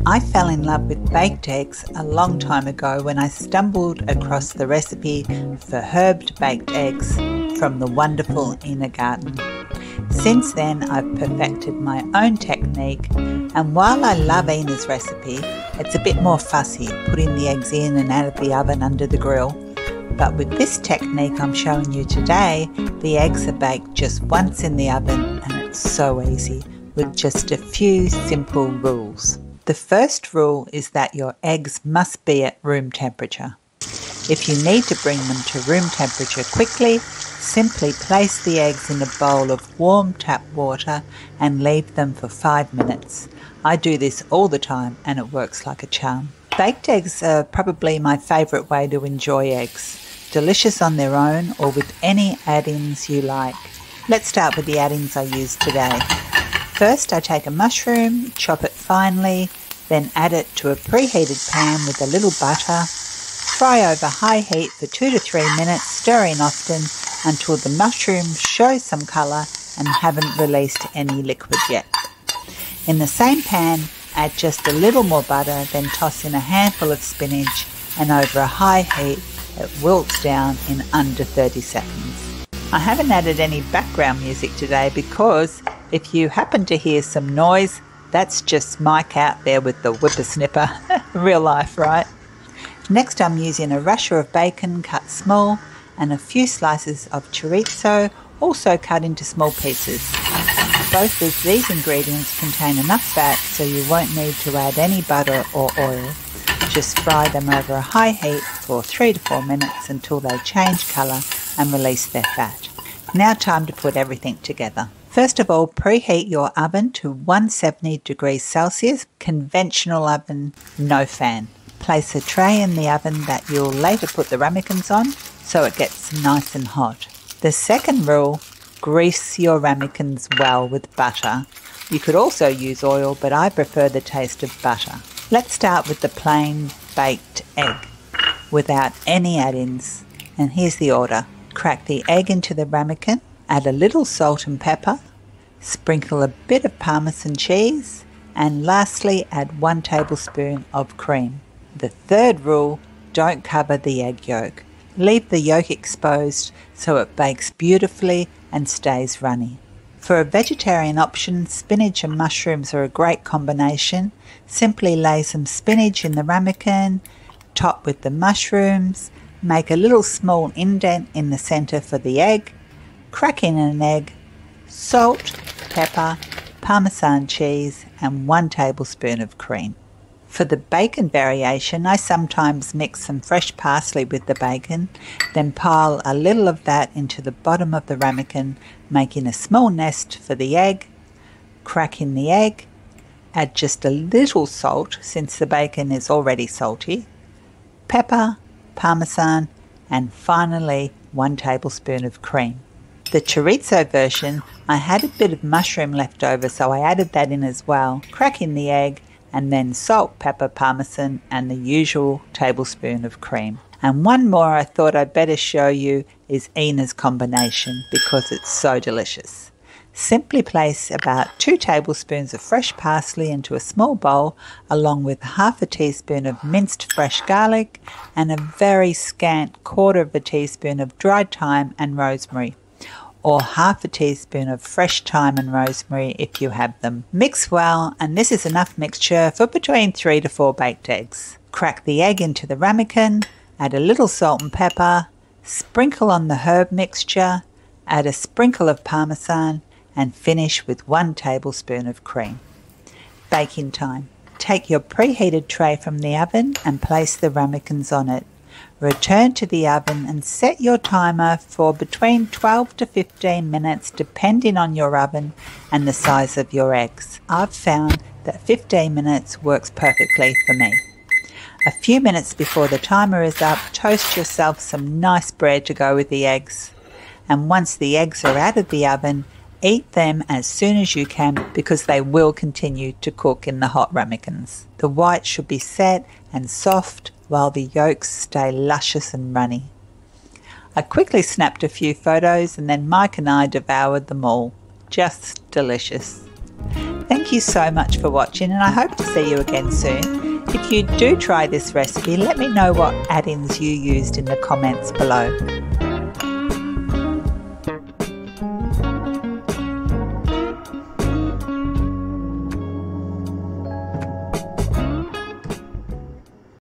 I fell in love with baked eggs a long time ago when I stumbled across the recipe for herbed baked eggs from the wonderful Ina Garten. Since then, I've perfected my own technique, and while I love Ina's recipe, it's a bit more fussy, putting the eggs in and out of the oven under the grill. But with this technique I'm showing you today, the eggs are baked just once in the oven, and it's so easy, with just a few simple rules. The first rule is that your eggs must be at room temperature. If you need to bring them to room temperature quickly, simply place the eggs in a bowl of warm tap water and leave them for 5 minutes. I do this all the time and it works like a charm. Baked eggs are probably my favourite way to enjoy eggs. Delicious on their own or with any add-ins you like. Let's start with the add-ins I use today. First, I take a mushroom, chop it finely, then add it to a preheated pan with a little butter. Fry over high heat for 2 to 3 minutes, stirring often until the mushrooms show some colour and haven't released any liquid yet. In the same pan, add just a little more butter, then toss in a handful of spinach, and over a high heat, it wilts down in under 30 seconds. I haven't added any background music today because if you happen to hear some noise, that's just Mike out there with the whippersnipper. Real life, right? Next, I'm using a rasher of bacon cut small and a few slices of chorizo, also cut into small pieces. Both of these ingredients contain enough fat so you won't need to add any butter or oil. Just fry them over a high heat for 3 to 4 minutes until they change colour and release their fat. Now time to put everything together. First of all, preheat your oven to 170 degrees Celsius, conventional oven, no fan. Place a tray in the oven that you'll later put the ramekins on so it gets nice and hot. The second rule, grease your ramekins well with butter. You could also use oil, but I prefer the taste of butter. Let's start with the plain baked egg without any add-ins. And here's the order. Crack the egg into the ramekin, add a little salt and pepper, sprinkle a bit of Parmesan cheese, and lastly add 1 tablespoon of cream. The third rule, don't cover the egg yolk. Leave the yolk exposed so it bakes beautifully and stays runny. For a vegetarian option, spinach and mushrooms are a great combination. Simply lay some spinach in the ramekin, top with the mushrooms, make a little small indent in the centre for the egg, crack in an egg, salt, pepper, Parmesan cheese and 1 tablespoon of cream. For the bacon variation, I sometimes mix some fresh parsley with the bacon, then pile a little of that into the bottom of the ramekin, making a small nest for the egg. Crack in the egg, add just a little salt since the bacon is already salty, pepper, Parmesan, and finally 1 tablespoon of cream. The chorizo version, I had a bit of mushroom left over, so I added that in as well. Crack in the egg, and then salt, pepper, Parmesan, and the usual tablespoon of cream. And one more I thought I'd better show you is Ina's combination because it's so delicious. Simply place about 2 tablespoons of fresh parsley into a small bowl along with half a teaspoon of minced fresh garlic and a very scant 1/4 teaspoon of dried thyme and rosemary, or half a teaspoon of fresh thyme and rosemary if you have them. Mix well, and this is enough mixture for between 3 to 4 baked eggs. Crack the egg into the ramekin, add a little salt and pepper, sprinkle on the herb mixture, add a sprinkle of Parmesan, and finish with 1 tablespoon of cream. Baking time. Take your preheated tray from the oven and place the ramekins on it. Return to the oven and set your timer for between 12 to 15 minutes depending on your oven and the size of your eggs. I've found that 15 minutes works perfectly for me. A few minutes before the timer is up, toast yourself some nice bread to go with the eggs. And once the eggs are out of the oven, eat them as soon as you can because they will continue to cook in the hot ramekins. The whites should be set and soft while the yolks stay luscious and runny. I quickly snapped a few photos and then Mike and I devoured them all. Just delicious. Thank you so much for watching, and I hope to see you again soon. If you do try this recipe, let me know what add-ins you used in the comments below.